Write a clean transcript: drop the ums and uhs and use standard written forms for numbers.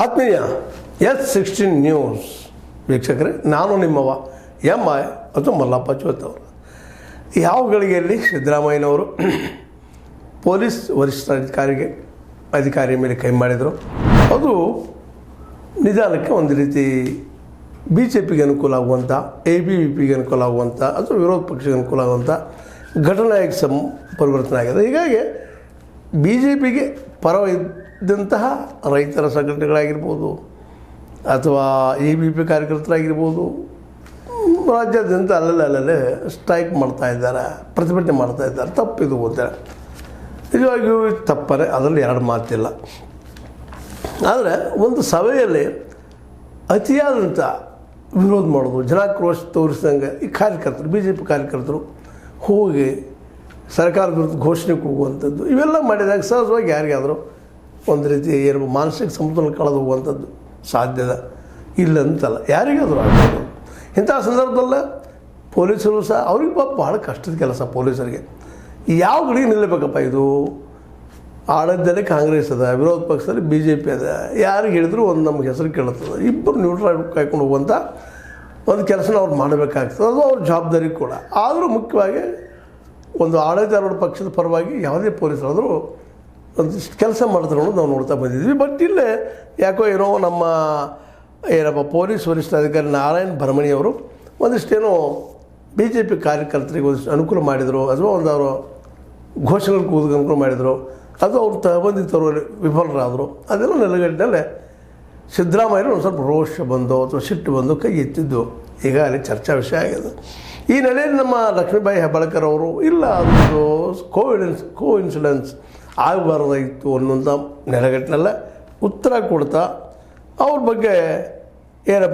ಆತ್ಮೀಯ S16 news ವೀಕ್ಷಕರೇ, ನಾನು ನಿಮ್ಮವ ಎಂ.ಐ. ಅಥವಾ ಮಲ್ಲಪ್ಪ ಚೋತ್ ಅವರು. ಯಾವ ಗಳಿಗೆಯಲ್ಲಿ ಸಿದ್ದರಾಮಯ್ಯನವರು ಪೊಲೀಸ್ ಅಧಿಕಾರಿಯ ಮೇಲೆ ಕೈ ಮಾಡಿದರು, ಅದು ನಿಧಾನಕ್ಕೆ ಒಂದು ರೀತಿ BJPಗೆ ಅನುಕೂಲ ಆಗುವಂಥ, ABVPಗೆ ಅನುಕೂಲ ಆಗುವಂಥ ಅಥವಾ ವಿರೋಧ ಪಕ್ಷಕ್ಕೆ ಅನುಕೂಲ ಆಗುವಂಥ ಘಟನೆಯಾಗಿ ಪರಿವರ್ತನೆ ಆಗಿದೆ. ಹೀಗಾಗಿ BJPಗೆ ಪರವಿದ್ದಂತಹ ರೈತರ ಸಂಘಟನೆಗಳಾಗಿರ್ಬೋದು ಅಥವಾ ABVP ಕಾರ್ಯಕರ್ತರಾಗಿರ್ಬೋದು, ರಾಜ್ಯಾದ್ಯಂತ ಅಲ್ಲಲ್ಲೇ ಸ್ಟ್ರೈಕ್ ಮಾಡ್ತಾಯಿದ್ದಾರೆ, ಪ್ರತಿಭಟನೆ ಮಾಡ್ತಾಯಿದ್ದಾರೆ. ತಪ್ಪಿದು ಓದ್ತಾರೆ, ನಿಜವಾಗಿಯೂ ತಪ್ಪರೆ, ಅದರಲ್ಲಿ ಎರಡು ಮಾತಿಲ್ಲ. ಆದರೆ ಒಂದು ಸಭೆಯಲ್ಲಿ ಅತಿಯಾದಂಥ ವಿರೋಧ ಮಾಡೋದು, ಜನಾಕ್ರೋಶ ತೋರಿಸಿದಂಗೆ ಈ ಕಾರ್ಯಕರ್ತರು, BJP ಕಾರ್ಯಕರ್ತರು ಹೋಗಿ ಸರ್ಕಾರದ ವಿರುದ್ಧ ಘೋಷಣೆ ಕೂಗುವಂಥದ್ದು, ಇವೆಲ್ಲ ಮಾಡಿದಾಗ ಸಹಜವಾಗಿ ಯಾರಿಗಾದರೂ ಒಂದು ರೀತಿ ಏನು ಮಾನಸಿಕ ಸಮತೋಲನ ಕಳೆದು ಹೋಗುವಂಥದ್ದು ಸಾಧ್ಯದ ಇಲ್ಲ ಅಂತಲ್ಲ, ಯಾರಿಗಾದರೂ ಆಗ್ಬೋದು. ಇಂಥ ಸಂದರ್ಭದಲ್ಲ ಪೊಲೀಸರು ಸಹ ಅವ್ರಿಗೆ ಪಾಪ ಭಾಳ ಕಷ್ಟದ ಕೆಲಸ. ಪೊಲೀಸರಿಗೆ ಯಾವ ಗಡಿಗೆ ನಿಲ್ಲಬೇಕಪ್ಪ, ಇದು ಆಡಳಿತದಲ್ಲಿ ಕಾಂಗ್ರೆಸ್ ಅದ, ವಿರೋಧ ಪಕ್ಷದಲ್ಲಿ BJP ಅದ, ಯಾರಿಗೆ ಹೇಳಿದ್ರು ಒಂದು ನಮ್ಗೆ ಹೆಸರು ಕೇಳುತ್ತದೆ. ಇಬ್ಬರು ನ್ಯೂಟ್ರಲ್ ಕಾಯ್ಕೊಂಡು ಹೋಗುವಂಥ ಒಂದು ಕೆಲಸನ ಅವ್ರು ಮಾಡಬೇಕಾಗ್ತದೆ, ಅದು ಅವ್ರ ಜವಾಬ್ದಾರಿ ಕೂಡ. ಆದರೂ ಮುಖ್ಯವಾಗಿ ಒಂದು ಆಡಳಿತಾರೂಢ ಪಕ್ಷದ ಪರವಾಗಿ ಯಾವುದೇ ಪೊಲೀಸರಾದರೂ ಒಂದಿಷ್ಟು ಕೆಲಸ ಮಾಡ್ತಾರೆ ಅನ್ನೋದು ನಾವು ನೋಡ್ತಾ ಬಂದಿದ್ವಿ. ಬಟ್ ಇಲ್ಲೇ ಯಾಕೋ ಏನೋ ನಮ್ಮ ಪೊಲೀಸ್ ವರಿಷ್ಠಾಧಿಕಾರಿ ನಾರಾಯಣ್ ಭರಮಣಿಯವರು ಒಂದಿಷ್ಟೇನೋ BJP ಕಾರ್ಯಕರ್ತರಿಗೆ ಒಂದಿಷ್ಟು ಅನುಕೂಲ ಮಾಡಿದರು, ಅಥವಾ ಒಂದು ಅವರು ಘೋಷಣೆಗಳು ಕೂದಲು ಅನುಕೂಲ ಮಾಡಿದರು, ಅದು ಅವ್ರು ತಗೊಂಡಿದ್ದವರು ವಿಫಲರಾದರು. ಅದೆಲ್ಲ ನೆಲಗಟ್ಟಿನಲ್ಲೇ ಸಿದ್ದರಾಮಯ್ಯರು ಒಂದು ಸ್ವಲ್ಪ ರೋಷ ಬಂದು ಅಥವಾ ಸಿಟ್ಟು ಬಂದು ಕೈ ಎತ್ತಿದ್ದು ಈಗಾಗಲೇ ಚರ್ಚಾ ವಿಷಯ ಆಗಿದೆ. ಈ ನೆಲೆಯಲ್ಲಿ ನಮ್ಮ ಲಕ್ಷ್ಮೀಬಾಯಿ ಹೆಬ್ಬಾಳ್ಕರ್ ಅವರು ಇಲ್ಲ, ಅದು ಕೋಇನ್ಸಿಡೆನ್ಸ್ ಆಗಬಾರ್ದಾಗಿತ್ತು ಅನ್ನೋಂಥ ನೆಲಗಟ್ಟಿನಲ್ಲೇ ಉತ್ತರ ಕೊಡ್ತಾ ಅವ್ರ ಬಗ್ಗೆ ಏನಪ್ಪ